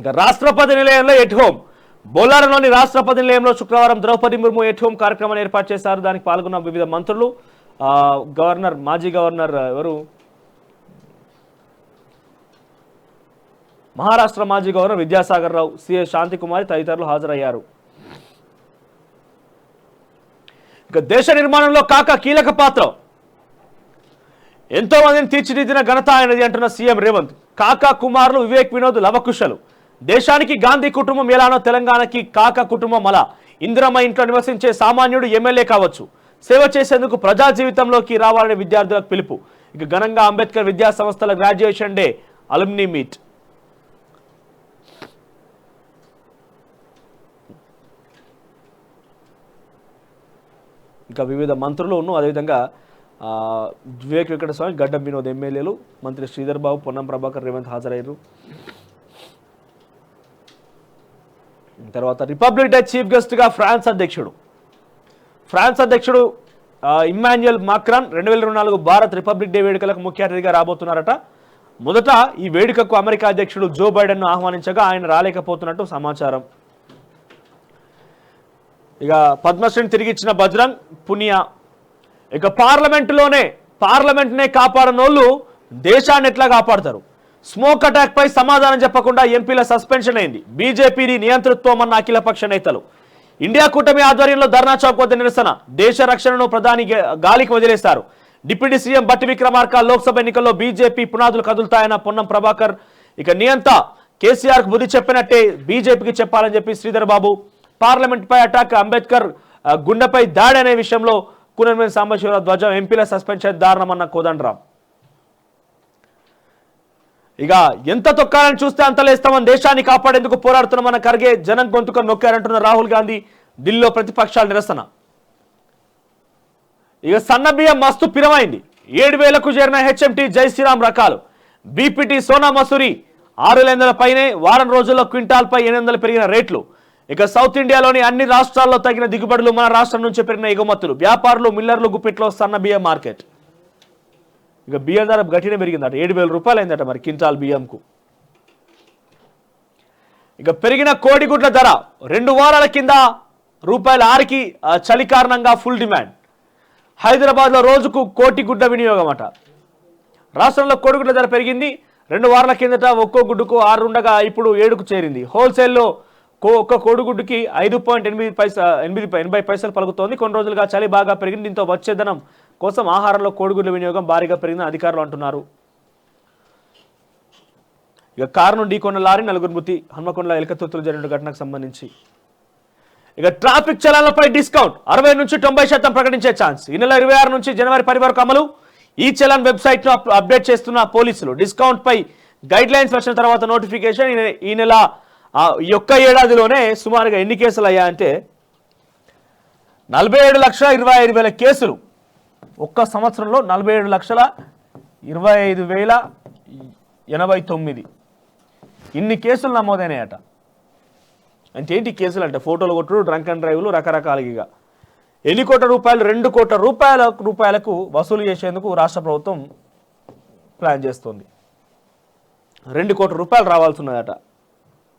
ఇంకా రాష్ట్రపతి నిలయంలో ఎట్ హోమ్ బొల్లారంలోని రాష్ట్రపతి నిలయంలో శుక్రవారం ద్రౌపది ముర్ము ఎట్ హోమ్ కార్యక్రమాన్ని ఏర్పాటు చేశారు. దానికి పాల్గొన్న వివిధ మంత్రులు, గవర్నర్, మాజీ గవర్నర్ ఎవరు మహారాష్ట్ర మాజీ గవర్నర్ విద్యాసాగర్ రావు, సిఎస్ శాంతికుమారి తదితరులు హాజరయ్యారు. ఇక దేశ నిర్మాణంలో కాకా కీలక పాత్ర, ఎంతో మందిని తీర్చిదిద్దిన ఘనత ఆయనది అంటున్న సీఎం రేవంత్. కాకా కుమారులు వివేక్, వినోద్ లవకుశలు. దేశానికి గాంధీ కుటుంబం ఎలానో తెలంగాణకి కాకా కుటుంబం అలా. ఇందిరమ్మ ఇంట్లో నివసించే సామాన్యుడు ఎమ్మెల్యే కావచ్చు. సేవ చేసేందుకు ప్రజా జీవితంలోకి రావాలని విద్యార్థులకు పిలుపు. ఇక ఘనంగా అంబేద్కర్ విద్యా సంస్థల గ్రాడ్యుయేషన్ డే అలుమ్ని మీట్. ఇంకా వివిధ మంత్రులు అదేవిధంగా వివేక్ వెంకటస్వామి, గడ్డం వినోద్ ఎమ్మెల్యేలు, మంత్రి శ్రీధర్ బాబు, పొన్నం ప్రభాకర్, రేవంత్ హాజరయ్యారు. తర్వాత రిపబ్లిక్ డే చీఫ్ గెస్ట్గా ఫ్రాన్స్ అధ్యక్షుడు Immanuel Macron 2024 Bharat republic day వేడుకలకు ముఖ్య అతిథిగా రాబోతున్నారట. మొదట ఈ వేడుకకు అమెరికా అధ్యక్షుడు జో బైడెన్ను ఆహ్వానించగా ఆయన రాలేకపోతున్నట్టు సమాచారం. ఇక పద్మశ్రీని తిరిగిచ్చిన బజరంగ్ పునియా. ఇక పార్లమెంట్నే కాపాడనోళ్ళు దేశాన్ని ఎట్లా కాపాడతారు? స్మోక్ అటాక్ పై సమాధానం చెప్పకుండా ఎంపీల సస్పెన్షన్ అయింది. బీజేపీని నియంతృత్వం అన్న అఖిలపక్ష నేతలు. ఇండియా కూటమి ఆధ్వర్యంలో ధర్నా చౌక్ వద్ద నిరసన. దేశ రక్షణను ప్రధాని గాలికి వదిలేశారు. డిప్యూటీ సీఎం బట్టి విక్రమార్క లోక్సభ ఎన్నికల్లో బీజేపీ పునాదులు కదులుతాయన్న పొన్నం ప్రభాకర్. ఇక నియంత కేసీఆర్ కు బుద్ధి చెప్పినట్టే బీజేపీకి చెప్పాలని చెప్పి శ్రీధర్ బాబు. పార్లమెంట్ పై అటాక్, అంబేద్కర్ గుండెపై దాడి అనే విషయంలో కూనర్మేని సాంబశివరావు ధ్వజం. ఎంపీల సస్పెన్షన్ దారుణమన్న కోదండరాం. ఇక ఎంత తొక్కాలని చూస్తే అంతలేస్తామని దేశాన్ని కాపాడేందుకు పోరాడుతున్నామన్న ఖర్గే. జనం గొంతుక నొక్కారంటున్న రాహుల్ గాంధీ. ఢిల్లీలో ప్రతిపక్షాల నిరసన. ఇక సన్న బియ్యం మస్తు పిరమైంది. 7,000కు చేరిన హెచ్ఎంటీ జై శ్రీరామ్ రకాలు. బీపీటీ సోనా మసూరి 6,000 పైనే. వారం రోజుల్లో క్వింటాల్పై 800 పెరిగిన రేట్లు. ఇక సౌత్ ఇండియాలోని అన్ని రాష్ట్రాల్లో తగిన దిగుబడులు. మన రాష్ట్రం నుంచి పెరిగిన ఎగుమతులు. వ్యాపారులు, మిల్లర్లు గుప్పిట్లో సన్న బియ్యం మార్కెట్. ఇక బియ్యం ధర గట్టినే పెరిగిందట. 7,000 రూపాయలు అయిందట మరి క్వింటాల్ బియ్యంకు. ఇక పెరిగిన కోడిగుడ్ల ధర 2 వారాల కింద ₹6కి చలి కారణంగా ఫుల్ డిమాండ్. హైదరాబాద్లో రోజుకు 1 కోటి గుడ్ల వినియోగం అట. రాష్ట్రంలో కోడిగుడ్ల ధర పెరిగింది. 2 వారాల కిందట ఒక్కో గుడ్డుకు 6 ఉండగా ఇప్పుడు 7కు చేరింది. హోల్సేల్లో ఒక్క కోడిగుడ్డుకి 5.80 పైసలు పలుకుతోంది. కొన్ని రోజులుగా చలి బాగా పెరిగింది. దీంతో వచ్చేదనం కోసం ఆహారంలో కోడిగుడ్ల వినియోగం భారీగా పెరిగిందని అధికారులు అంటున్నారు. ఇక కారును ఢీకొన్న లారీ, 4 మృతి. హన్మకొండలో ఎలకతుర్తిలో జరిగిన ఘటనకు సంబంధించి. ఇక ట్రాఫిక్ చలాన్లపై డిస్కౌంట్ 60 నుంచి 90% ప్రకటించే ఛాన్స్. ఈ నెల 26 నుంచి జనవరి 10 వరకు అమలు. ఈ చలాన్ వెబ్సైట్ ను అప్డేట్ చేస్తున్న పోలీసులు. డిస్కౌంట్ పై గైడ్ లైన్స్ వచ్చిన తర్వాత నోటిఫికేషన్. ఈ నెల ఈ ఒక్క ఏడాదిలోనే సుమారుగా ఎన్ని కేసులు అయ్యాయంటే 47,25,000 కేసులు. ఒక్క సంవత్సరంలో 47,25,089 ఇన్ని కేసులు నమోదైనాయట. అంటే ఏంటి కేసులు అంటే? ఫోటోలు కొట్టుడు, డ్రంక్ అండ్ డ్రైవ్లు, రకరకాలుగా. ఎన్ని కోట్ల రూపాయలు? 2 కోట్ల రూపాయలకు వసూలు చేసేందుకు రాష్ట్ర ప్రభుత్వం ప్లాన్ చేస్తోంది. 2 కోట్ల రూపాయలు రావాల్సి ఉన్నదట.